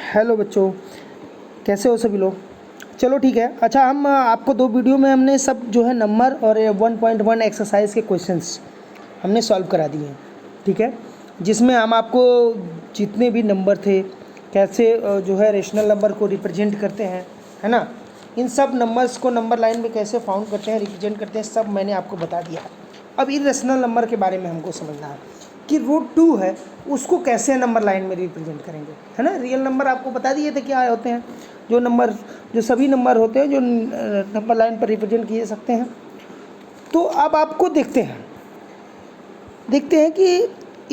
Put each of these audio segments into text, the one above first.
Hello बच्चों, कैसे हो सभी लोग। चलो ठीक है। अच्छा, हम आपको 2 वीडियो में हमने सब जो है नंबर और 1.1 एक्सरसाइज के क्वेश्चंस हमने सॉल्व करा दिए हैं, ठीक है। जिसमें हम आपको जितने भी नंबर थे, कैसे जो है रेशनल नंबर को रिप्रेजेंट करते हैं, है ना, इन सब नंबर्स को नंबर लाइन में कैसे फाउंड करते हैं, रिप्रेजेंट करते हैं, सब मैंने आपको बता दिया है। अब इरेशनल नंबर के बारे में हमको समझना है कि √2 है, उसको कैसे नंबर लाइन में रिप्रेजेंट करेंगे, है ना। रियल नंबर आपको बता दिए थे क्या होते हैं, जो सभी नंबर होते हैं जो नंबर लाइन पर रिप्रेजेंट किए सकते हैं। तो अब आपको देखते हैं कि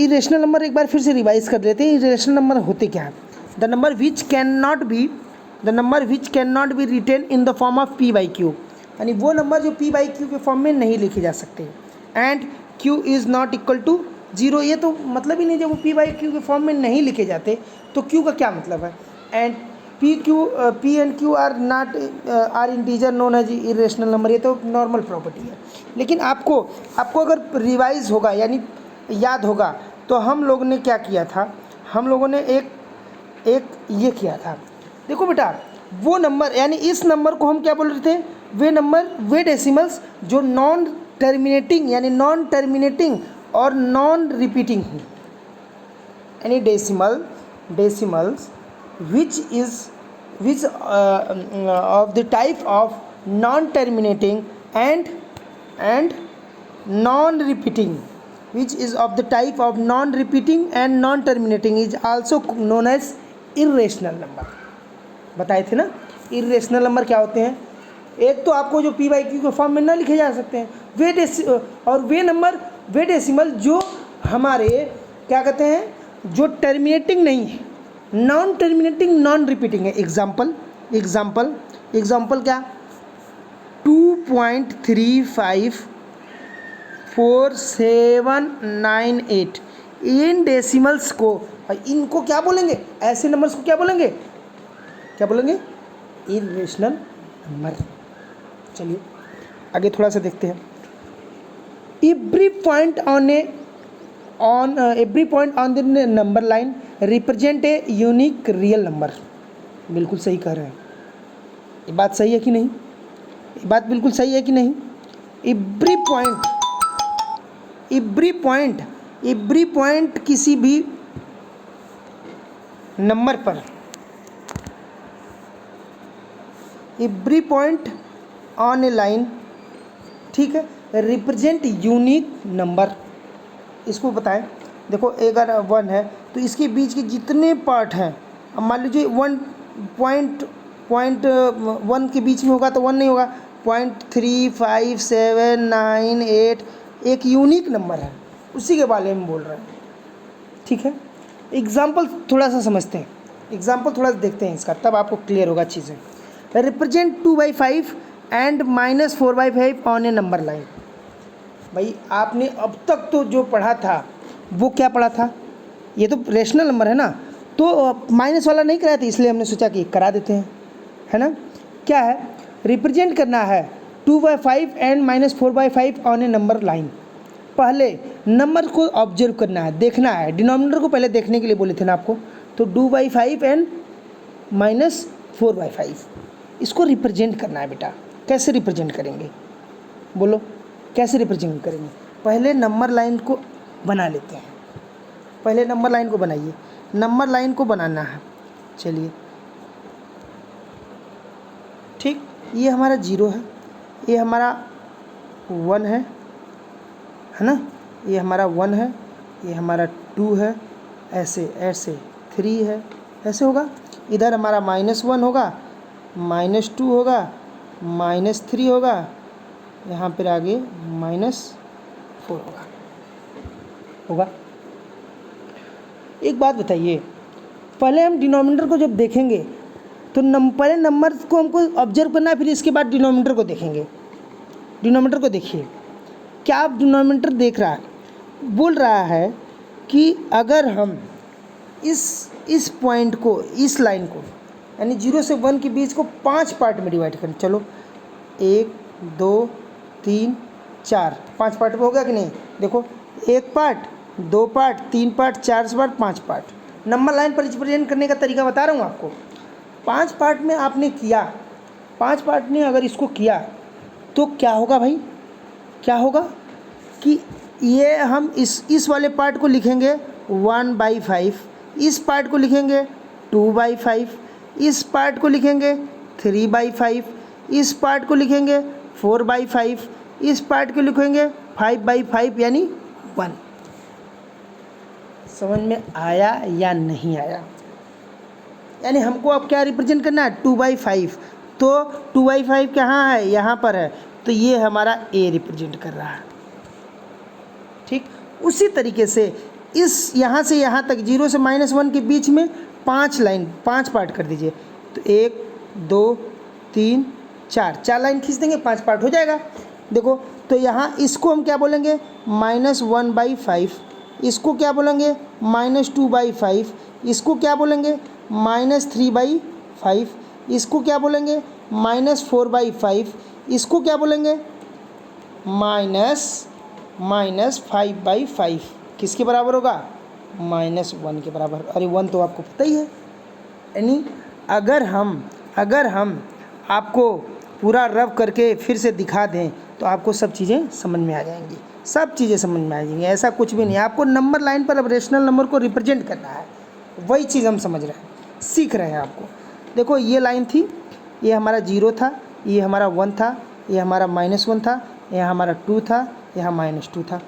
इरेशनल नंबर एक बार फिर से रिवाइज कर लेते हैं। इरेशनल नंबर होते क्या है? The number which can not be written in the form of p/q, यानी वो नंबर जो p/q के फॉर्म में नहीं लिखे जा सकते। And q is not equal to 0, ये तो मतलब ही नहीं, जब वो p/q के फॉर्म में नहीं लिखे जाते तो q का क्या मतलब है। And p and q are integer known as irrational number, ये तो नॉर्मल प्रॉपर्टी है। लेकिन आपको अगर रिवाइज होगा यानी याद होगा तो हम लोगों ने क्या किया था, हम लोगों ने एक ये किया था। देखो बेटा, वो नंबर यानी इस नंबर को हम क्या बोल रहे थे, वे डेसिमल्स जो नॉन टर्मिनेटिंग और नॉन रिपीटिंग हो, यानी decimals which of the type of non-terminating and non-repeating, which is of the type of non-repeating and non-terminating is also known as irrational number। बताए थे ना irrational नंबर क्या होते हैं। एक तो आपको जो p/q के फॉर्म में ना लिखे जा सकते हैं, वे डेसिमल जो हमारे क्या कहते हैं, जो टर्मिनेटिंग नहीं है, नॉन टर्मिनेटिंग नॉन रिपीटिंग है। एग्जाम्पल क्या, 2.354798, इन डेसिमल्स को, इनको क्या बोलेंगे, ऐसे नंबर्स को क्या बोलेंगे इरेशनल नंबर। चलिए आगे थोड़ा सा देखते हैं। Every point on the number line represent a unique real number. बिल्कुल सही कह रहे हैं, ये बात सही है कि नहीं, ये बात बिल्कुल सही है कि नहीं। एवरी पॉइंट किसी भी नंबर पर, every point on A line, ठीक है, रिप्रेजेंट यूनिक नंबर। इसको बताएं, देखो अगर 1 है तो इसके बीच के जितने पार्ट हैं, अब मान लीजिए 1 के बीच में होगा तो 1 नहीं होगा, 0.35798 एक यूनिक नंबर है, उसी के बारे में बोल रहे हैं, ठीक है। एग्जाम्पल थोड़ा सा समझते हैं, एग्जाम्पल थोड़ा सा देखते हैं इसका, तब आपको क्लियर होगा चीज़ें। Represent 2/5 and -4/5 on A number line. भाई आपने अब तक तो जो पढ़ा था वो क्या पढ़ा था, ये तो रेशनल नंबर है ना, तो माइनस वाला नहीं कराया था, इसलिए हमने सोचा कि करा देते हैं, है ना। क्या है, रिप्रेजेंट करना है 2/5 and -4/5 on A number line. पहले नंबर को ऑब्जर्व करना है, देखना है, डिनोमिनेटर को पहले देखने के लिए बोले थे ना आपको। तो 2/5 एंड -4/5 इसको रिप्रेजेंट करना है बेटा। कैसे रिप्रेजेंट करेंगे, बोलो कैसे रिप्रेजेंट करेंगे। पहले नंबर लाइन को बना लेते हैं, पहले नंबर लाइन को बनाइए, नंबर लाइन को बनाना है। चलिए ठीक, ये हमारा 0 है, ये हमारा 1 है ना, ये हमारा 1 है, ये हमारा 2 है, ऐसे 3 है, ऐसे होगा। इधर हमारा -1 होगा, -2 होगा, -3 होगा, यहाँ पर आगे -4 होगा। एक बात बताइए, पहले हम डिनोमिनेटर को जब देखेंगे तो पहले नंबर को हमको ऑब्जर्व करना है, फिर इसके बाद डिनोमिनेटर को देखेंगे। डिनोमिनेटर को देखिए, क्या आप डिनोमिनेटर देख रहा है, बोल रहा है कि अगर हम इस पॉइंट को, इस लाइन को, यानी 0 से 1 के बीच को 5 पार्ट में डिवाइड करें। चलो 1 2 3 4, 5 पार्ट में हो गया कि नहीं। देखो 1 part, 2 part, 3 part, 4 part, 5 part. Number line पर रिप्रेजेंट करने का तरीका बता रहा हूँ आपको। 5 पार्ट में आपने किया, 5 पार्ट में अगर इसको किया तो क्या होगा भाई, क्या होगा कि ये हम इस वाले पार्ट को लिखेंगे 1/5, इस पार्ट को लिखेंगे 2/5, इस पार्ट को लिखेंगे 3/5, इस पार्ट को लिखेंगे 4/5, इस पार्ट को लिखेंगे 5/5 यानी 1। समझ में आया या नहीं आया? यानी हमको अब क्या रिप्रेजेंट करना है, 2/5। तो 2/5 कहाँ है, यहाँ पर है, तो ये हमारा ए रिप्रेजेंट कर रहा है। ठीक, उसी तरीके से इस यहाँ से यहाँ तक 0 से -1 के बीच में 5 लाइन, 5 पार्ट कर दीजिए। तो 1 2 3 4 लाइन खींच देंगे, 5 पार्ट हो जाएगा। देखो तो यहाँ इसको हम क्या बोलेंगे, -1/5, इसको क्या बोलेंगे, -2/5, इसको क्या बोलेंगे, -3/5, इसको क्या बोलेंगे, -4/5, इसको क्या बोलेंगे, -5/5। किसके बराबर होगा, -1 के बराबर। अरे 1 तो आपको पता ही है। यानी अगर हम आपको पूरा रब करके फिर से दिखा दें तो आपको सब चीज़ें समझ में आ जाएंगी, सब चीज़ें समझ में आ जाएंगी। ऐसा कुछ भी नहीं है, आपको नंबर लाइन पर अब रेशनल नंबर को रिप्रेजेंट करना है, वही चीज़ हम समझ रहे हैं, सीख रहे हैं आपको। देखो ये लाइन थी, ये हमारा 0 था, ये हमारा 1 था, ये हमारा -1 था, यहाँ हमारा 2 था, यहाँ -2 था।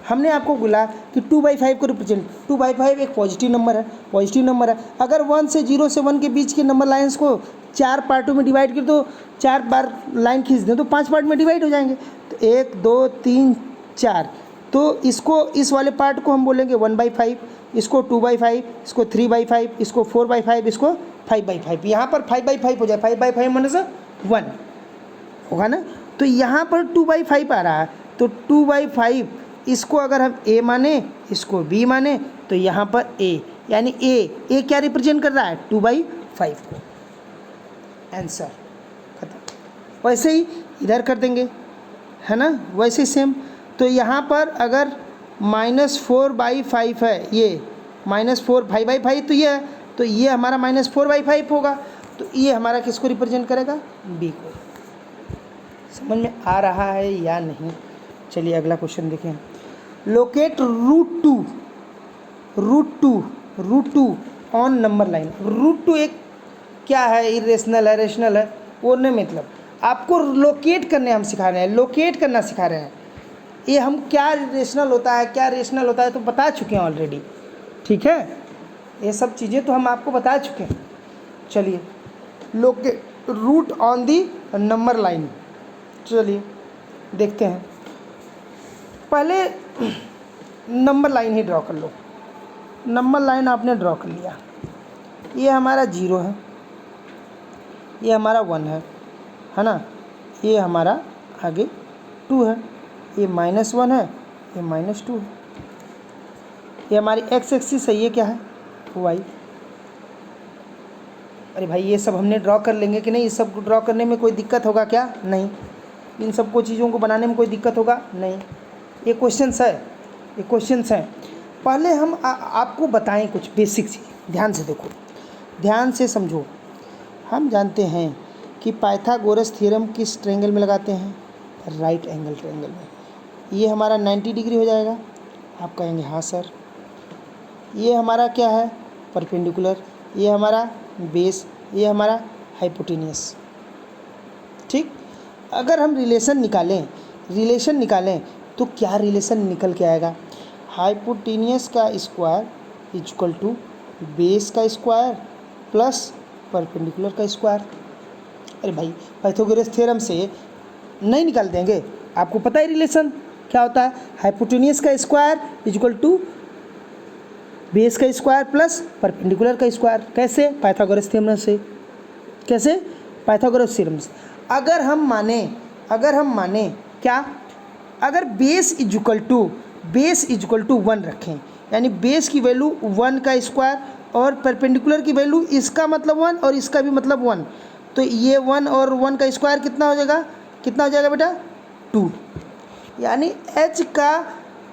हमने आपको बोला कि 2/5 को रिप्रेजेंट, 2/5 एक पॉजिटिव नंबर है, पॉजिटिव नंबर है। अगर 0 से 1 के बीच के नंबर लाइन्स को 4 पार्टों में डिवाइड कर दो, 4 बार लाइन खींच दें तो 5 पार्ट में डिवाइड हो जाएंगे। तो 1 2 3 4, तो इसको, इस वाले पार्ट को हम बोलेंगे 1/5, इसको 2/5, इसको 3/5, इसको 4/5, इसको 5/5। यहाँ पर 5/5 हो जाए, 5/5 -1 होगा ना। तो यहाँ पर 2/5 आ रहा है, तो 2/5 इसको अगर हम a माने, इसको b माने, तो यहाँ पर a, यानी a क्या रिप्रेजेंट कर रहा है, 2/5 को। आंसर खत्म। वैसे ही इधर कर देंगे, है ना, वैसे ही सेम। तो यहाँ पर अगर -4/5 है, ये -4 5/5 तो ये है, तो ये हमारा -4/5 होगा। तो ये हमारा किसको रिप्रेजेंट करेगा, b को। समझ में आ रहा है या नहीं? चलिए अगला क्वेश्चन देखें। Locate root two on number line. Root 2 एक क्या है, इरेशनल है, रेशनल है, वो नहीं, मतलब आपको लोकेट करने हम सिखा रहे हैं, लोकेट करना सिखा रहे हैं। ये हम क्या रेशनल होता है, क्या रेशनल होता है तो बता चुके हैं ऑलरेडी, ठीक है, ये सब चीज़ें तो हम आपको बता चुके हैं। चलिए locate root on the number line, चलिए देखते हैं। पहले नंबर लाइन ही ड्रॉ कर लो। नंबर लाइन आपने ड्रॉ कर लिया, ये हमारा 0 है, ये हमारा 1 है ना, ये हमारा आगे 2 है, ये -1 है, ये -2 है, ये हमारी x एक्सिस है, ये क्या है, y। अरे भाई ये सब हमने ड्रॉ कर लेंगे कि नहीं? इस सब को ड्रॉ करने में कोई दिक्कत होगा क्या? नहीं। इन सब को चीज़ों को बनाने में कोई दिक्कत होगा? नहीं। ये क्वेश्चंस है, ये क्वेश्चंस हैं। पहले हम आपको बताएं कुछ बेसिक चीज़, ध्यान से देखो, ध्यान से समझो। हम जानते हैं कि पाइथागोरस थ्योरम किस ट्रायंगल में लगाते हैं, राइट एंगल ट्रायंगल में। ये हमारा 90 डिग्री हो जाएगा। आप कहेंगे हाँ सर। ये हमारा क्या है, परपेंडिकुलर, ये हमारा बेस, ये हमारा हाइपोटेनियस। ठीक, अगर हम रिलेशन निकालें तो क्या रिलेशन निकल के आएगा, हाइपोटेनियस का स्क्वायर इक्वल टू बेस का स्क्वायर प्लस परपेंडिकुलर का स्क्वायर। अरे भाई पाइथागोरस थ्योरम से नहीं निकाल देंगे, आपको पता है रिलेशन क्या होता है, हाइपोटेनियस का स्क्वायर इक्वल टू बेस का स्क्वायर प्लस परपेंडिकुलर का स्क्वायर। कैसे, पाइथागोरस थ्योरम से। कैसे, पाइथागोरस थ्योरम से। अगर हम माने क्या, अगर बेस इक्वल टू 1 रखें, यानी बेस की वैल्यू 1 का स्क्वायर और परपेंडिकुलर की वैल्यू इसका मतलब 1 और इसका भी मतलब 1, तो ये 1 और 1 का स्क्वायर कितना हो जाएगा बेटा, 2। यानी h का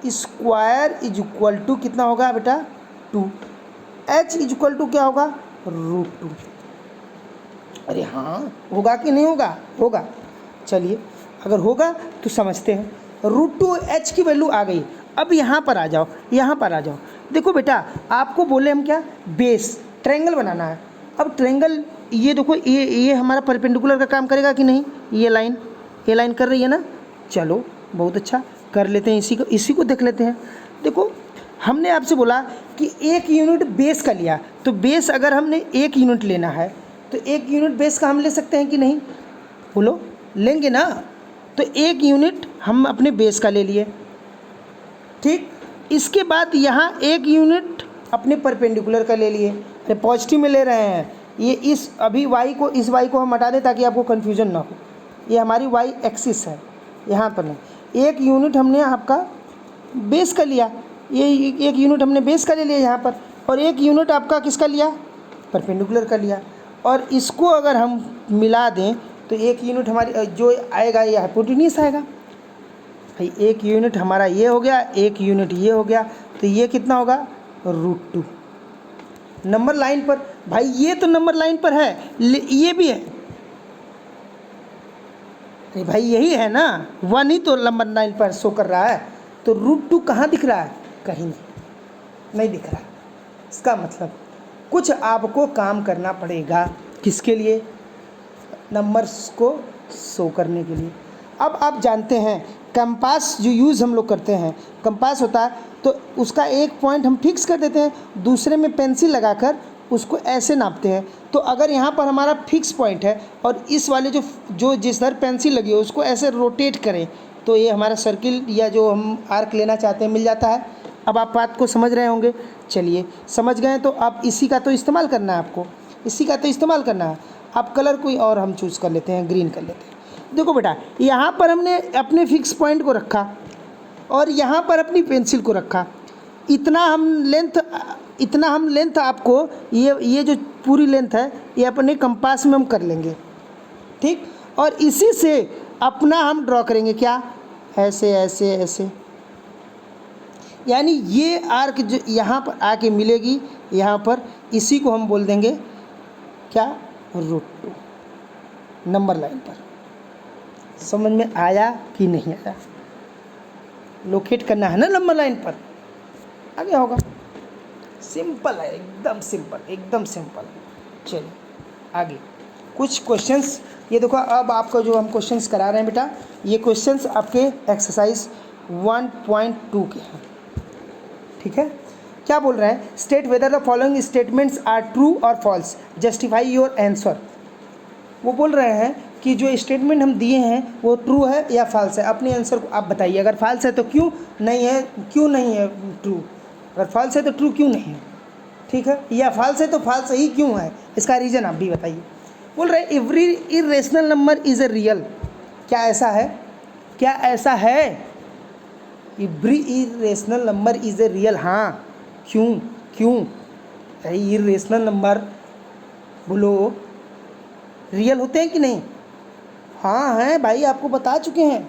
स्क्वायर इज इक्वल टू कितना होगा बेटा, 2। h इज इक्वल टू क्या होगा, √2। अरे हाँ, होगा कि नहीं होगा, होगा। चलिए अगर होगा तो समझते हैं। √2h की वैल्यू आ गई। अब यहाँ पर आ जाओ, यहाँ पर आ जाओ। देखो बेटा, आपको बोले हम क्या, बेस ट्रायंगल बनाना है। अब ट्रायंगल ये देखो, ये हमारा परपेंडिकुलर का काम करेगा कि नहीं, ये लाइन कर रही है ना। चलो बहुत अच्छा, कर लेते हैं इसी को देख लेते हैं। देखो हमने आपसे बोला कि 1 यूनिट बेस का लिया, तो बेस अगर हमने 1 यूनिट लेना है तो 1 यूनिट बेस का हम ले सकते हैं कि नहीं, बोलो लेंगे ना। तो 1 यूनिट हम अपने बेस का ले लिए, ठीक। इसके बाद यहाँ 1 यूनिट अपने परपेंडिकुलर का ले लिए। अरे पॉजिटिव में ले रहे हैं, ये इस y को हम हटा दें ताकि आपको कन्फ्यूजन ना हो। ये हमारी y एक्सिस है, यहाँ पर नहीं। 1 यूनिट हमने आपका बेस का लिया, ये 1 यूनिट हमने बेस का ले लिया यहाँ पर, और 1 यूनिट आपका किसका लिया, परपेंडिकुलर का लिया। और इसको अगर हम मिला दें तो 1 यूनिट हमारी जो आएगा ये हाइपोटेन्यूस आएगा। भाई 1 यूनिट हमारा ये हो गया, 1 यूनिट ये हो गया, तो ये कितना होगा, √2 नंबर लाइन पर। भाई ये तो नंबर लाइन पर है, ये भी है। अरे भाई यही है ना, 1 ही तो नंबर लाइन पर शो कर रहा है, तो √2 कहाँ दिख रहा है, कहीं नहीं दिख रहा। इसका मतलब कुछ आपको काम करना पड़ेगा, किसके लिए, नंबर्स को शो करने के लिए। अब आप जानते हैं कंपास जो यूज़ हम लोग करते हैं, कंपास होता है तो उसका एक पॉइंट हम फिक्स कर देते हैं, दूसरे में पेंसिल लगाकर उसको ऐसे नापते हैं। तो अगर यहाँ पर हमारा फिक्स पॉइंट है और इस वाले जो जिस तरह पेंसिल लगी है उसको ऐसे रोटेट करें तो ये हमारा सर्किल या जो हम आर्क लेना चाहते हैं मिल जाता है। अब आप बात को समझ रहे होंगे। चलिए समझ गए तो आप इसी का तो इस्तेमाल करना है, आपको इसी का तो इस्तेमाल करना है। आप कलर कोई और हम चूज़ कर लेते हैं, ग्रीन कर लेते हैं। देखो बेटा, यहाँ पर हमने अपने फिक्स पॉइंट को रखा और यहाँ पर अपनी पेंसिल को रखा। इतना हम लेंथ आपको ये जो पूरी लेंथ है ये अपने कंपास में हम कर लेंगे, ठीक। और इसी से अपना हम ड्रॉ करेंगे, क्या, ऐसे ऐसे ऐसे। यानी ये आर्क जो यहाँ पर आके मिलेगी यहाँ पर, इसी को हम बोल देंगे क्या, √2 नंबर लाइन पर। समझ में आया कि नहीं आया, लोकेट करना है ना नंबर लाइन पर, आ गया होगा। सिंपल है, एकदम सिंपल, एकदम सिंपल। चलिए आगे कुछ क्वेश्चंस, ये देखो अब आपको जो हम क्वेश्चंस करा रहे हैं बेटा, ये क्वेश्चंस आपके एक्सरसाइज 1.2 के हैं, ठीक है। क्या बोल रहे हैं, state whether the following statements are true और फॉल्स, जस्टिफाई योर आंसर। वो बोल रहे हैं कि जो स्टेटमेंट हम दिए हैं वो ट्रू है या फॉल्स है, अपने आंसर को आप बताइए। अगर फॉल्स है तो क्यों नहीं है ट्रू, अगर फॉल्स है तो ट्रू क्यों नहीं है, ठीक है, या फॉल्स है तो फॉल्स ही क्यों है, इसका रीज़न आप भी बताइए। बोल रहे every irrational number is a real, क्या ऐसा है, क्या ऐसा है, every irrational number is a real, हाँ क्यों इरेशनल नंबर बोलो रियल होते हैं कि नहीं, हाँ हैं भाई, आपको बता चुके हैं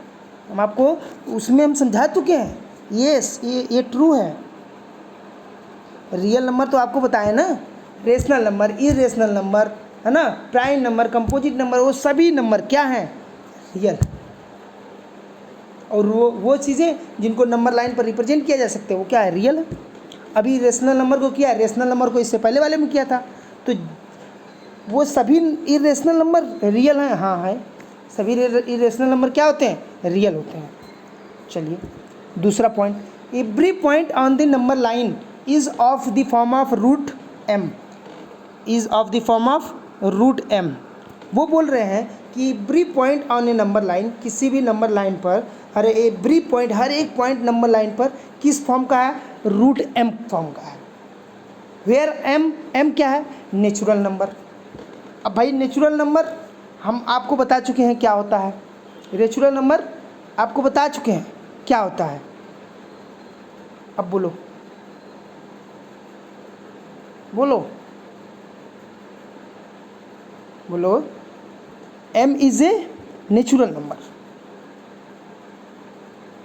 हम, आपको उसमें हम समझा चुके हैं। यस, ये ट्रू है। रियल नंबर तो आपको बताए ना, रेशनल नंबर, इरेशनल नंबर, है ना, प्राइम नंबर, कंपोजिट नंबर, वो सभी नंबर क्या हैं, रियल। और वो चीज़ें जिनको नंबर लाइन पर रिप्रेजेंट किया जा सकते हैं वो क्या है, रियल है। अभी रेशनल नंबर को किया, रेशनल नंबर को इससे पहले वाले में किया था, तो वो सभी इरेशनल नंबर रियल हैं, हाँ है, सभी इरेशनल नंबर क्या होते हैं, रियल होते हैं। चलिए दूसरा point, every point on the number line is of the form of √m, is of the form of √m। वो बोल रहे हैं कि every point on A number line, किसी भी नंबर लाइन पर, एवरी पॉइंट, हर एक पॉइंट नंबर लाइन पर किस फॉर्म का है, √m फॉर्म का है। वेयर m क्या है, नेचुरल नंबर। अब भाई नेचुरल नंबर हम आपको बता चुके हैं क्या होता है, नेचुरल नंबर आपको बता चुके हैं क्या होता है। अब बोलो m is a natural number,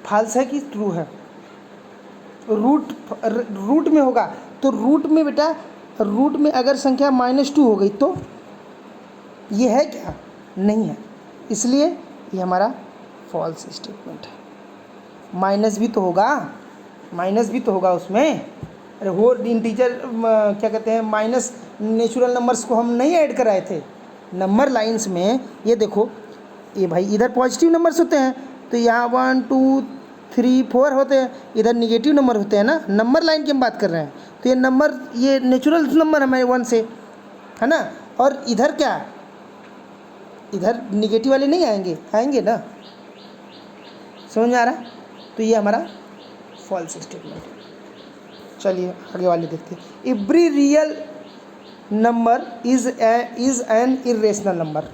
false है कि ट्रू है, रूट में होगा तो रूट में बेटा रूट में अगर संख्या -2 हो गई तो ये है क्या, नहीं है, इसलिए ये हमारा फॉल्स स्टेटमेंट है। माइनस भी तो होगा, माइनस भी तो होगा उसमें। अरे वो इंटीजर क्या कहते हैं, माइनस नेचुरल नंबर्स को हम नहीं ऐड कराए थे नंबर लाइंस में। ये देखो, ये भाई इधर पॉजिटिव नंबर्स होते हैं तो यहाँ 1 2 3 4 होते हैं, इधर निगेटिव नंबर होते हैं ना, नंबर लाइन की हम बात कर रहे हैं। तो ये नंबर, ये नेचुरल नंबर हमारे 1 से है ना, और इधर क्या, इधर निगेटिव वाले नहीं आएंगे, आएंगे ना, समझ में आ रहा है। तो ये हमारा फॉल्स स्टेटमेंट है। चलिए आगे वाले देखते हैं। Every real number is an irrational number.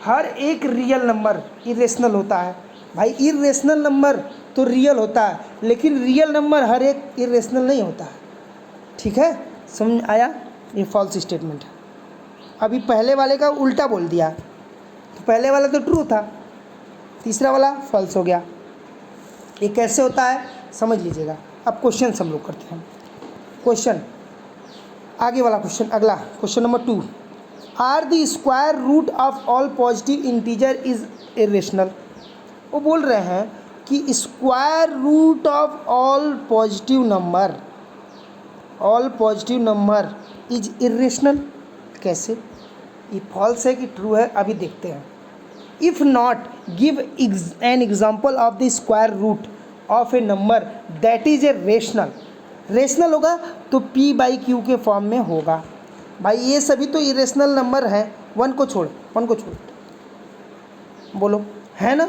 हर एक रियल नंबर इरेशनल होता है। भाई इरेशनल नंबर तो रियल होता है, लेकिन रियल नंबर हर एक इरेशनल नहीं होता है। ठीक है, समझ आया, ये फॉल्स स्टेटमेंट है। अभी पहले वाले का उल्टा बोल दिया, तो पहले वाला तो ट्रू था, तीसरा वाला फॉल्स हो गया। ये कैसे होता है समझ लीजिएगा। अब क्वेश्चन हम लोग करते हैं। क्वेश्चन आगे वाला क्वेश्चन, अगला question number 2, are the square root of all positive integer is irrational. वो बोल रहे हैं कि square root of all positive number is irrational. कैसे, ये फॉल्स है कि ट्रू है, अभी देखते हैं। If not give an example of the square root of a number that is a rational. Rational होगा तो p/q के फॉर्म में होगा। भाई ये सभी तो इरेशनल नंबर हैं, वन को छोड़ बोलो, है ना।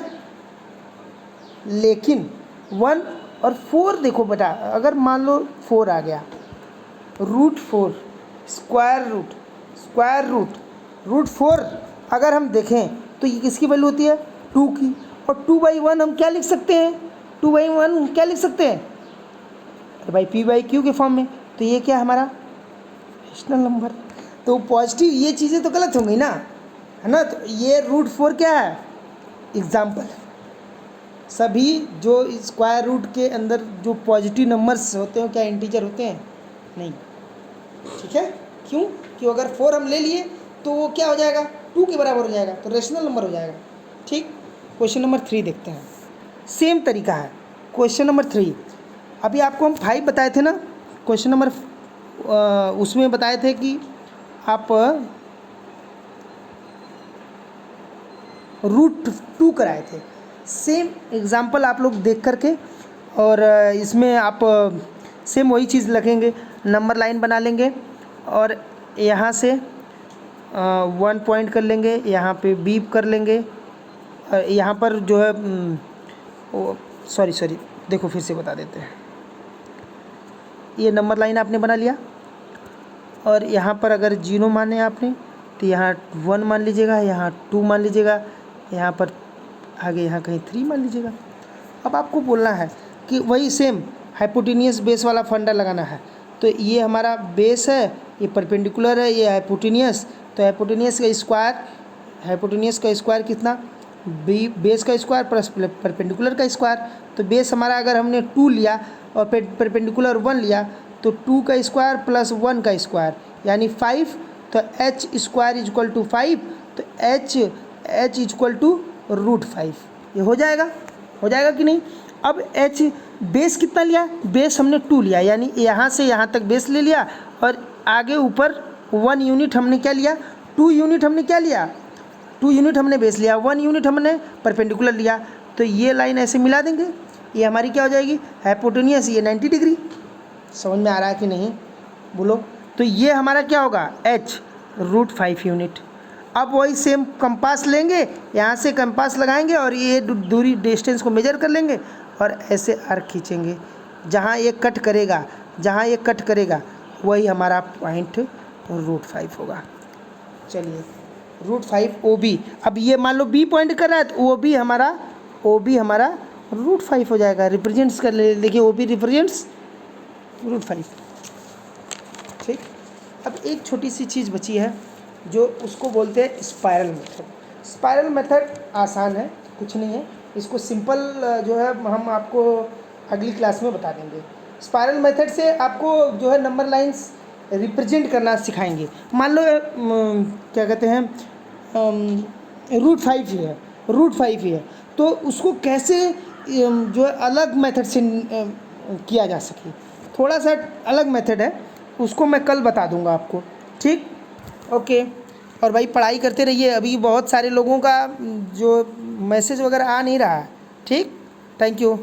लेकिन 1 और 4 देखो बेटा, अगर मान लो 4 आ गया, √4 स्क्वायर रूट 4 अगर हम देखें तो ये किसकी वैल्यू होती है, 2 की। और 2/1 हम क्या लिख सकते हैं, 2/1 क्या लिख सकते हैं, अरे भाई p/q के फॉर्म में। तो ये क्या है हमारा रेशनल नंबर। तो पॉजिटिव ये चीज़ें तो गलत होंगी ना, है ना। तो ये √4 क्या है, एग्जाम्पल। सभी जो स्क्वायर रूट के अंदर जो पॉजिटिव नंबर्स होते हैं क्या इंटीजर होते हैं, नहीं। ठीक है, क्यों, क्यों अगर 4 हम ले लिए तो वो क्या हो जाएगा, 2 के बराबर हो जाएगा, तो रेशनल नंबर हो जाएगा। ठीक, क्वेश्चन नंबर 3 देखते हैं। सेम तरीका है। क्वेश्चन नंबर 3, अभी आपको हम 5 बताए थे ना, क्वेश्चन नंबर उसमें बताए थे कि आप √2 कराए थे। सेम एग्जाम्पल आप लोग देख करके, और इसमें आप सेम वही चीज़ लिखेंगे, नंबर लाइन बना लेंगे और यहाँ से 1 पॉइंट कर लेंगे, यहाँ पे बीप कर लेंगे, यहाँ पर जो है सॉरी देखो फिर से बता देते हैं। ये नंबर लाइन आपने बना लिया और यहाँ पर अगर 0 माने आपने तो यहाँ 1 मान लीजिएगा, यहाँ 2 मान लीजिएगा, यहाँ पर आगे यहाँ कहीं 3 मान लीजिएगा। अब आपको बोलना है कि वही सेम हाइपोटेनियस बेस वाला फंडा लगाना है। तो ये हमारा बेस है, ये परपेंडिकुलर है, ये हाइपोटेनियस। तो हाइपोटेनियस का स्क्वायर कितना, बेस का स्क्वायर प्लस परपेंडिकुलर का स्क्वायर। तो बेस हमारा अगर हमने 2 लिया और परपेंडिकुलर 1 लिया तो 2 का स्क्वायर प्लस 1 का स्क्वायर यानी 5। तो h स्क्वायर इजक्वल टू 5, तो h इजक्वल टू √5। ये हो जाएगा कि नहीं। अब h बेस कितना लिया, बेस हमने 2 लिया, यानी यहाँ से यहाँ तक बेस ले लिया और आगे ऊपर 1 यूनिट हमने क्या लिया, 2 यूनिट हमने क्या लिया, 2 यूनिट हमने बेस लिया, 1 यूनिट हमने परपेंडिकुलर लिया। तो ये लाइन ऐसे मिला देंगे, ये हमारी क्या हो जाएगी, हाइपोटेनियस, ये 90 डिग्री। समझ में आ रहा है कि नहीं बोलो। तो ये हमारा क्या होगा, h √5 यूनिट। अब वही सेम कंपास लेंगे, यहाँ से कंपास लगाएंगे और ये दूरी डिस्टेंस को मेजर कर लेंगे और ऐसे आर्क खींचेंगे। जहाँ ये कट करेगा वही हमारा पॉइंट √5 होगा। चलिए √5 OB। अब ये मान लो B पॉइंट कर रहा है तो OB हमारा √5 हो जाएगा। रिप्रेजेंट्स कर ले, देखिए OB रिप्रेजेंट्स √5। ठीक, अब एक छोटी सी चीज़ बची है जो उसको बोलते हैं स्पायरल मेथड। स्पायरल मेथड आसान है, कुछ नहीं है, इसको सिंपल जो है हम आपको अगली क्लास में बता देंगे। स्पायरल मेथड से आपको जो है नंबर लाइंस रिप्रेजेंट करना सिखाएंगे। मान लो क्या कहते हैं रूट 5 ही है, रूट 5 ही है, तो उसको कैसे जो है अलग मेथड से किया जा सके, थोड़ा सा अलग मेथड है, उसको मैं कल बता दूंगा आपको। ठीक, ओके। और भाई पढ़ाई करते रहिए, अभी बहुत सारे लोगों का जो मैसेज वगैरह आ नहीं रहा है। ठीक, थैंक यू।